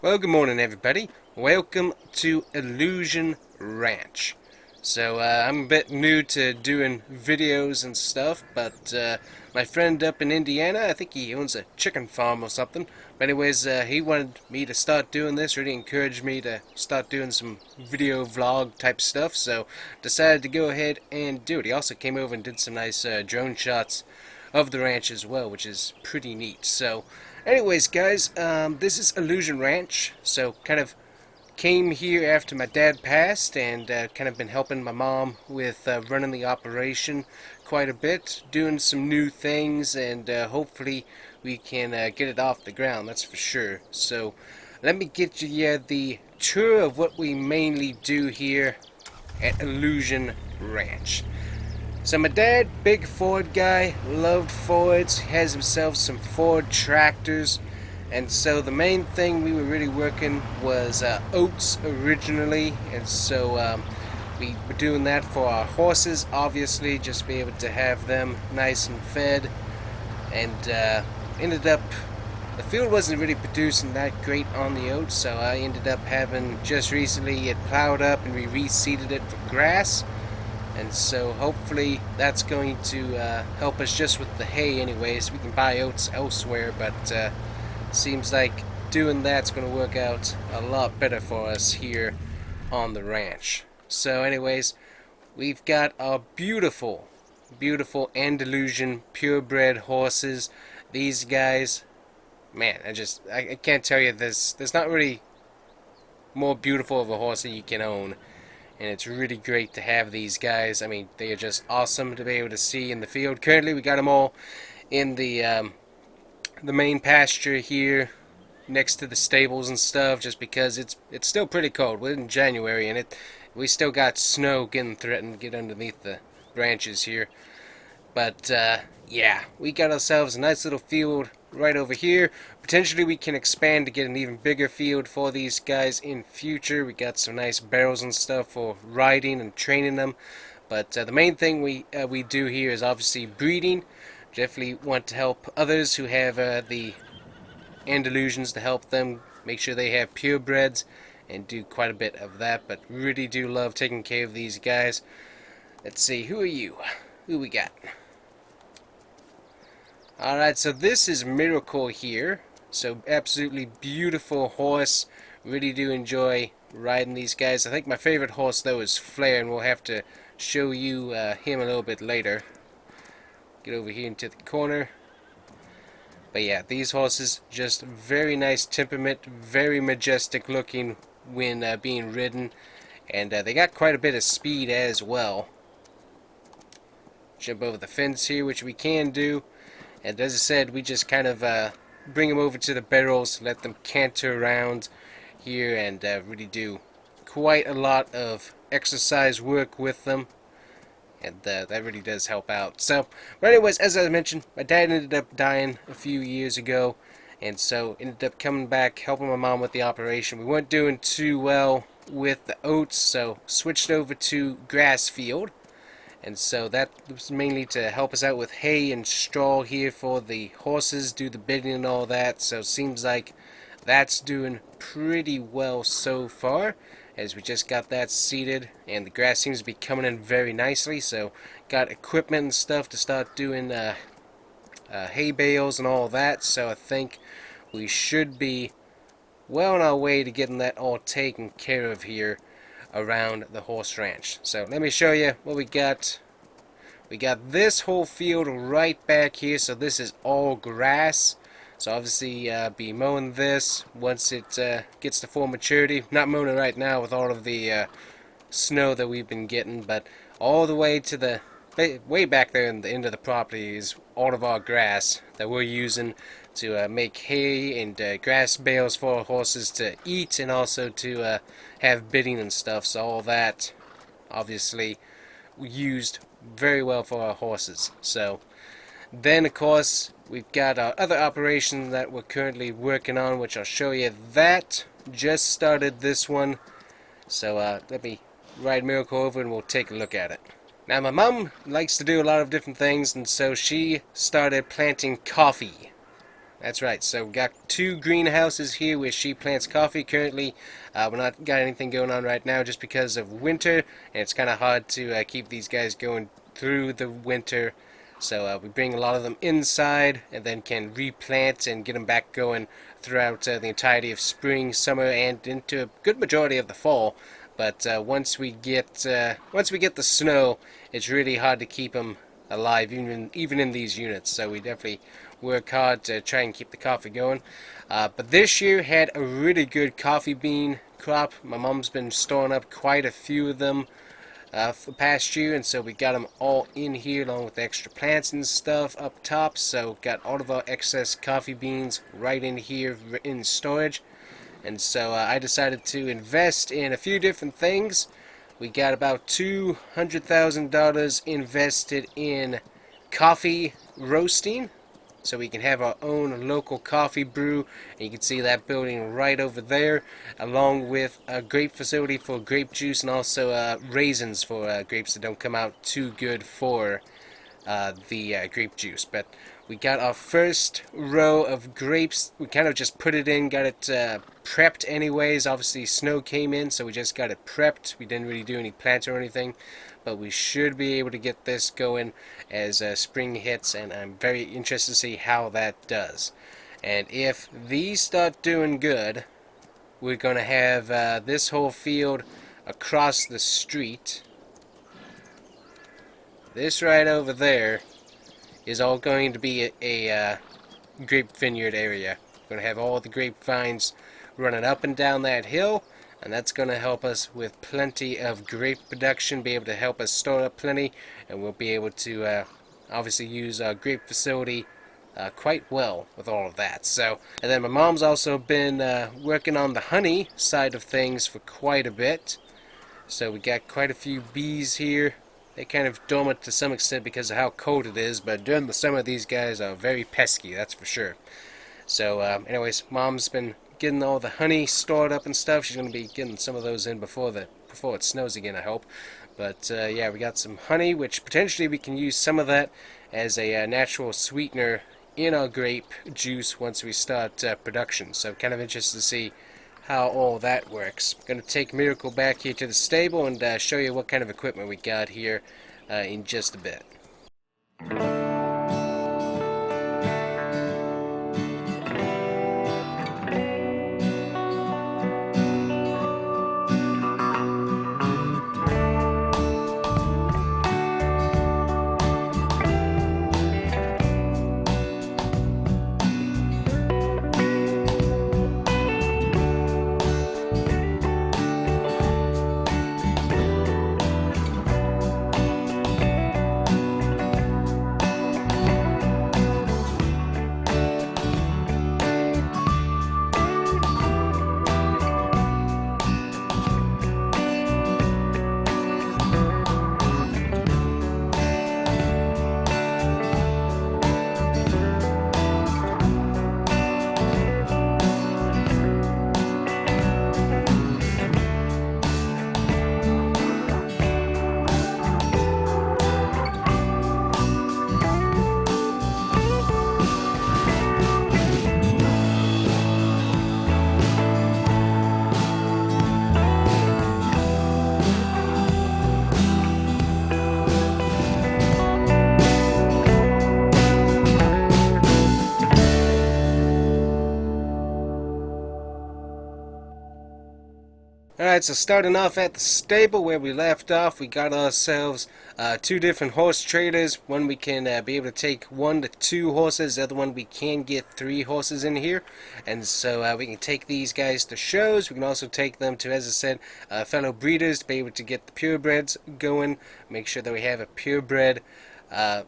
Well, good morning, everybody. Welcome to Illusion Ranch. I'm a bit new to doing videos and stuff, but my friend up in Indiana, I think he owns a chicken farm or something. But anyways, he wanted me to start doing this, really encouraged me to start doing some video vlog type stuff, so decided to go ahead and do it. He also came over and did some nice drone shots of the ranch as well, which is pretty neat. So, anyways, guys, this is Illusion Ranch. So, kind of came here after my dad passed, and kind of been helping my mom with running the operation quite a bit, doing some new things, and hopefully we can get it off the ground. That's for sure. So, let me get you the tour of what we mainly do here at Illusion Ranch. So my dad, big Ford guy, loved Fords, has himself some Ford tractors, and so the main thing we were really working was oats originally, and so we were doing that for our horses, obviously, just to be able to have them nice and fed, and ended up, the field wasn't really producing that great on the oats, so I ended up having, just recently, it plowed up and we reseeded it for grass. And so hopefully that's going to help us just with the hay anyways. We can buy oats elsewhere, but seems like doing that's going to work out a lot better for us here on the ranch. So anyways, we've got our beautiful, beautiful Andalusian purebred horses. These guys, man, I can't tell you this. There's not really more beautiful of a horse that you can own. And it's really great to have these guys. I mean, they are just awesome to be able to see in the field. Currently, we got them all in the main pasture here, next to the stables and stuff. Just because it's still pretty cold. We're in January, and we still got snow getting threatened to get underneath the branches here. But yeah, we got ourselves a nice little field right over here. Potentially we can expand to get an even bigger field for these guys in future. We got some nice barrels and stuff for riding and training them. But the main thing we do here is obviously breeding. Definitely want to help others who have the Andalusians to help them make sure they have purebreds and do quite a bit of that. But really do love taking care of these guys. Let's see, who are you? Who we got? Alright, so this is Miracle here. So absolutely beautiful horse. Really do enjoy riding these guys. I think my favorite horse though is Flair, and we'll have to show you him a little bit later. Get over here into the corner. But yeah, these horses, just very nice temperament, very majestic looking when being ridden. And they got quite a bit of speed as well. Jump over the fence here, which we can do. And as I said, we just kind of bring them over to the barrels, let them canter around here, and really do quite a lot of exercise work with them. And that really does help out. So, but anyways, as I mentioned, my dad ended up dying a few years ago, and so ended up coming back, helping my mom with the operation. We weren't doing too well with the oats, so switched over to grass field. And so that was mainly to help us out with hay and straw here for the horses, do the bedding and all that. So it seems like that's doing pretty well so far, as we just got that seeded, and the grass seems to be coming in very nicely. So got equipment and stuff to start doing hay bales and all that. So I think we should be well on our way to getting that all taken care of here around the horse ranch. So let me show you what we got. We got this whole field right back here, so this is all grass. So obviously be mowing this once it gets to full maturity. Not mowing it right now with all of the snow that we've been getting, but all the way to the way back there in the end of the property is all of our grass that we're using to make hay and grass bales for our horses to eat, and also to have bedding and stuff. So all that obviously used very well for our horses. So then of course we've got our other operation that we're currently working on, which I'll show you. That just started this one, so let me ride Miracle over and we'll take a look at it. Now my mom likes to do a lot of different things, and so she started planting coffee. That's right. So we got 2 greenhouses here where she plants coffee. Currently, we're not got anything going on right now just because of winter, and it's kind of hard to keep these guys going through the winter. So we bring a lot of them inside, and then can replant and get them back going throughout the entirety of spring, summer, and into a good majority of the fall. But once we get the snow, it's really hard to keep them alive, even in these units. So we definitely work hard to try and keep the coffee going. But this year had a really good coffee bean crop. My mom's been storing up quite a few of them for the past year, and so we got them all in here along with the extra plants and stuff up top. So got all of our excess coffee beans right in here in storage. And so I decided to invest in a few different things. We got about $200,000 invested in coffee roasting, so we can have our own local coffee brew. And you can see that building right over there, along with a grape facility for grape juice, and also raisins for grapes that don't come out too good for the grape juice. But we got our first row of grapes. We kind of just put it in, got it prepped anyways. Obviously snow came in, so we just got it prepped. We didn't really do any plants or anything, but we should be able to get this going as spring hits, and I'm very interested to see how that does. And if these start doing good, we're going to have this whole field across the street. This right over there is all going to be a grape vineyard area. We're going to have all the grapevines running up and down that hill, and that's going to help us with plenty of grape production, be able to help us store up plenty, and we'll be able to obviously use our grape facility quite well with all of that. So, and then my mom's also been working on the honey side of things for quite a bit. So we got quite a few bees here. They're kind of dormant to some extent because of how cold it is, but during the summer these guys are very pesky, that's for sure. So anyways, Mom's been getting all the honey stored up and stuff. She's going to be getting some of those in before it snows again, I hope. But yeah, we got some honey, which potentially we can use some of that as a natural sweetener in our grape juice once we start production. So kind of interested to see how all that works. I'm going to take Miracle back here to the stable and show you what kind of equipment we got here in just a bit. Alright, so starting off at the stable where we left off, we got ourselves 2 different horse trailers. One we can be able to take 1 to 2 horses, the other one we can get 3 horses in here. And so we can take these guys to shows. We can also take them to, as I said, fellow breeders to be able to get the purebreds going. Make sure that we have a purebred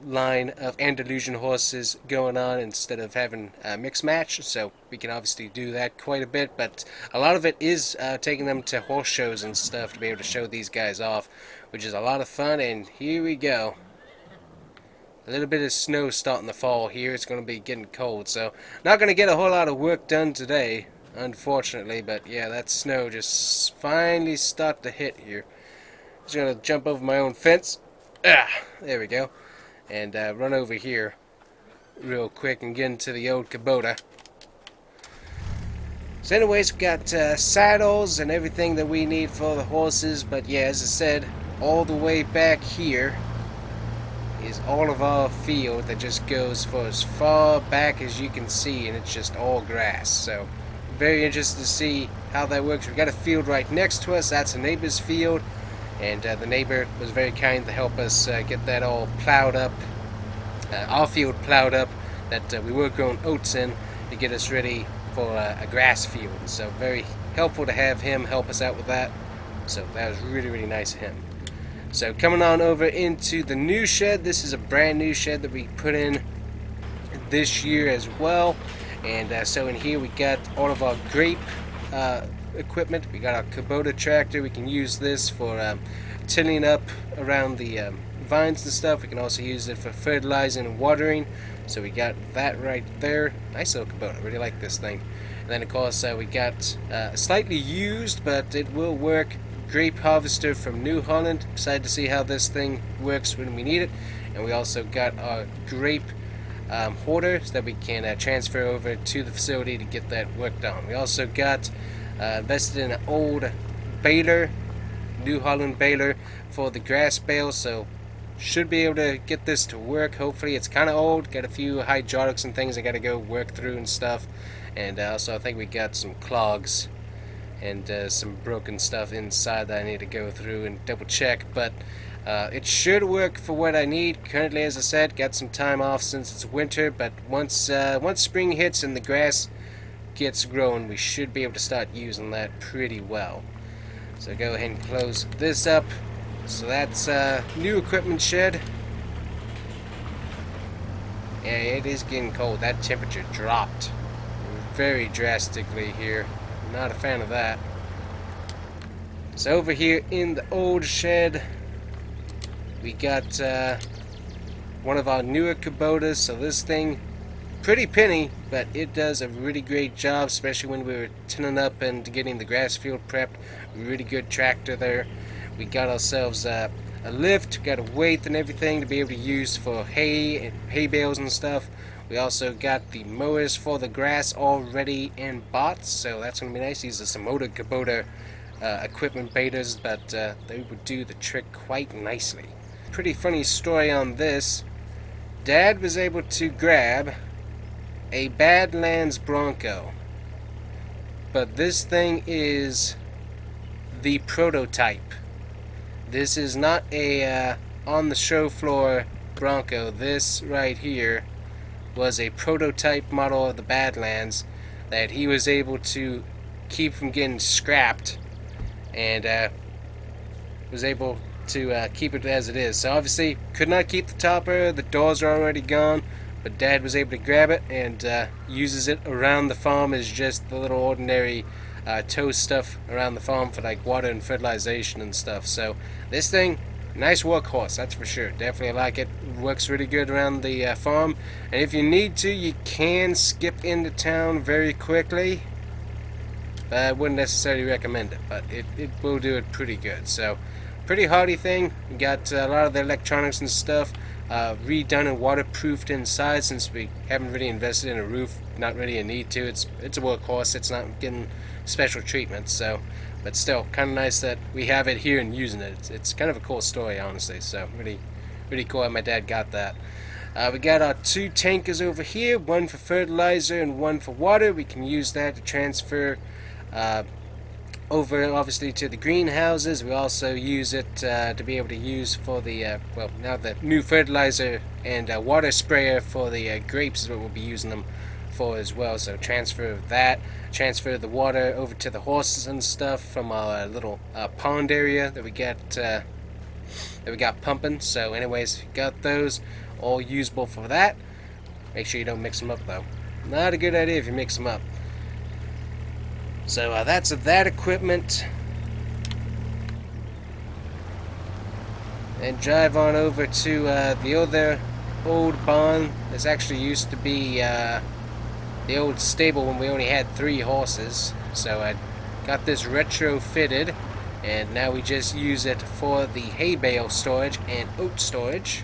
line of Andalusian horses going on instead of having a mixed match. So we can obviously do that quite a bit, but a lot of it is taking them to horse shows and stuff to be able to show these guys off, which is a lot of fun. And here we go. A little bit of snow starting to fall here. It's going to be getting cold, so not going to get a whole lot of work done today, unfortunately. But yeah, that snow just finally started to hit here. Just going to jump over my own fence. There we go. And run over here. real quick and get into the old Kubota. So anyways, we got saddles and everything that we need for the horses, but yeah, as I said, all the way back here is all of our field that just goes for as far back as you can see, and it's just all grass. So very interested to see how that works. We've got a field right next to us. That's a neighbor's field, and the neighbor was very kind to help us get that all plowed up, our field plowed up that we were growing oats in, to get us ready for a grass field. So very helpful to have him help us out with that. So that was really, really nice of him. So coming on over into the new shed. This is a brand new shed that we put in this year as well. And so in here we got all of our grape equipment. We got our Kubota tractor. We can use this for tilling up around the vines and stuff. We can also use it for fertilizing and watering. So we got that right there. Nice little Kubota. Really like this thing. And then of course we got slightly used, but it will work, grape harvester from New Holland. Excited to see how this thing works when we need it. And we also got our grape hoarder so that we can transfer over to the facility to get that worked on. We also got invested in an old baler, New Holland baler, for the grass bale, so should be able to get this to work. Hopefully. It's kind of old, got a few hydraulics and things I got to go work through and stuff. And also I think we got some clogs and some broken stuff inside that I need to go through and double check, but it should work for what I need. Currently, as I said, got some time off since it's winter, but once spring hits and the grass gets growing, we should be able to start using that pretty well. So go ahead and close this up. So that's new equipment shed. Yeah, it is getting cold. That temperature dropped very drastically here. Not a fan of that. So over here in the old shed, we got one of our newer Kubotas. So this thing, pretty penny, but it does a really great job, especially when we were tinning up and getting the grass field prepped. Really good tractor there. We got ourselves a lift, got a weight and everything to be able to use for hay and hay bales and stuff. We also got the mowers for the grass already and bought, so that's going to be nice. These are some older Kubota equipment betas, but they would do the trick quite nicely. Pretty funny story on this. Dad was able to grab a Badlands Bronco, but this thing is the prototype. This is not a on the show floor Bronco. This right here was a prototype model of the Badlands that he was able to keep from getting scrapped, and was able to keep it as it is. So obviously could not keep the topper, the doors are already gone, but Dad was able to grab it and uses it around the farm as just the little ordinary tow stuff around the farm for like water and fertilization and stuff. So this thing, nice workhorse, that's for sure. Definitely like it. Works really good around the farm. And if you need to, you can skip into town very quickly. But I wouldn't necessarily recommend it, but it will do it pretty good. So pretty hardy thing. We got a lot of the electronics and stuff redone and waterproofed inside, since we haven't really invested in a roof. Not really a need to. It's a workhorse. It's not getting special treatment. So, but still, kind of nice that we have it here and using it. It's kind of a cool story, honestly. So really cool how my dad got that. We got our two tankers over here, one for fertilizer and one for water. We can use that to transfer over, obviously, to the greenhouses. We also use it to be able to use for the, well, now the new fertilizer and water sprayer for the grapes is what we'll be using them for as well. So transfer that, transfer the water over to the horses and stuff from our little pond area that we got pumping. So anyways, got those all usable for that. Make sure you don't mix them up though. Not a good idea if you mix them up. So that's that equipment. And drive on over to the other old barn. This actually used to be the old stable when we only had 3 horses. So I got this retrofitted, and now we just use it for the hay bale storage and oat storage.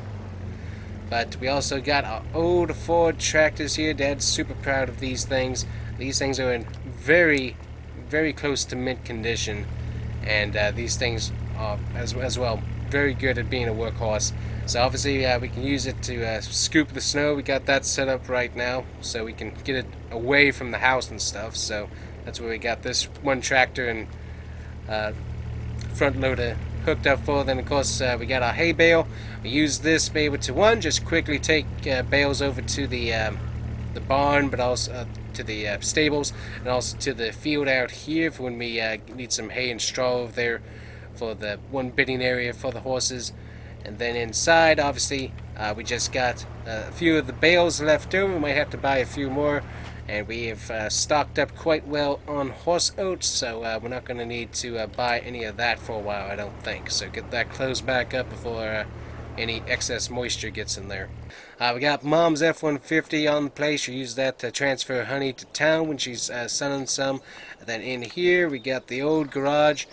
But we also got our old Ford tractors here. Dad's super proud of these things. These things are in very, very close to mint condition, and these things are as well very good at being a workhorse. So obviously we can use it to scoop the snow. We got that set up right now so we can get it away from the house and stuff. So that's where we got this one tractor and front loader hooked up for. Then of course we got our hay bale. We use this to be able to just quickly take bales over to the barn, but also to the stables, and also to the field out here for when we need some hay and straw over there for the one bidding area for the horses. And then inside, obviously, we just got a few of the bales left over. We might have to buy a few more. And we have stocked up quite well on horse oats, so we're not going to need to buy any of that for a while, I don't think. So get that closed back up before any excess moisture gets in there. We got Mom's F-150 on the place. She used that to transfer honey to town when she's selling some. And then in here, we got the old garage.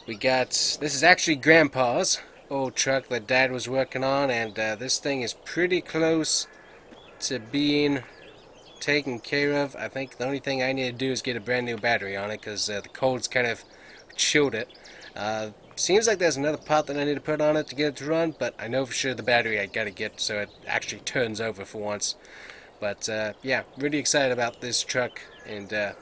We got, this is actually Grandpa's old truck that Dad was working on, and this thing is pretty close to being taken care of. I think the only thing I need to do is get a brand new battery on it, because the cold's kind of chilled it. Seems like there's another part that I need to put on it to get it to run, but I know for sure the battery I gotta get so it actually turns over for once. But yeah, really excited about this truck, and we're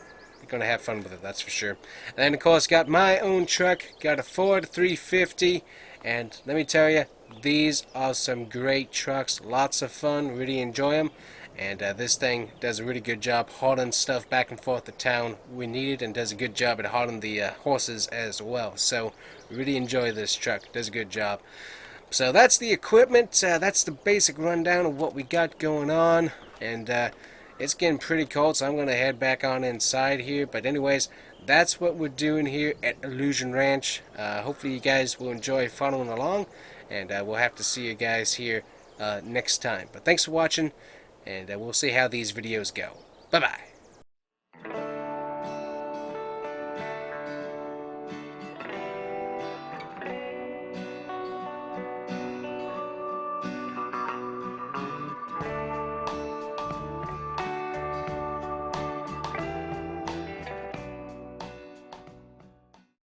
gonna have fun with it, that's for sure. And then of course got my own truck, got a Ford 350, and let me tell you, these are some great trucks, lots of fun, really enjoy them. And this thing does a really good job hauling stuff back and forth to town we need it, and does a good job at hauling the horses as well. So really enjoy this truck, does a good job. So that's the equipment, that's the basic rundown of what we got going on. And it's getting pretty cold, so I'm going to head back on inside here. But anyways, that's what we're doing here at Illusion Ranch. Hopefully you guys will enjoy following along, and we'll have to see you guys here next time. But thanks for watching, and we'll see how these videos go. Bye-bye.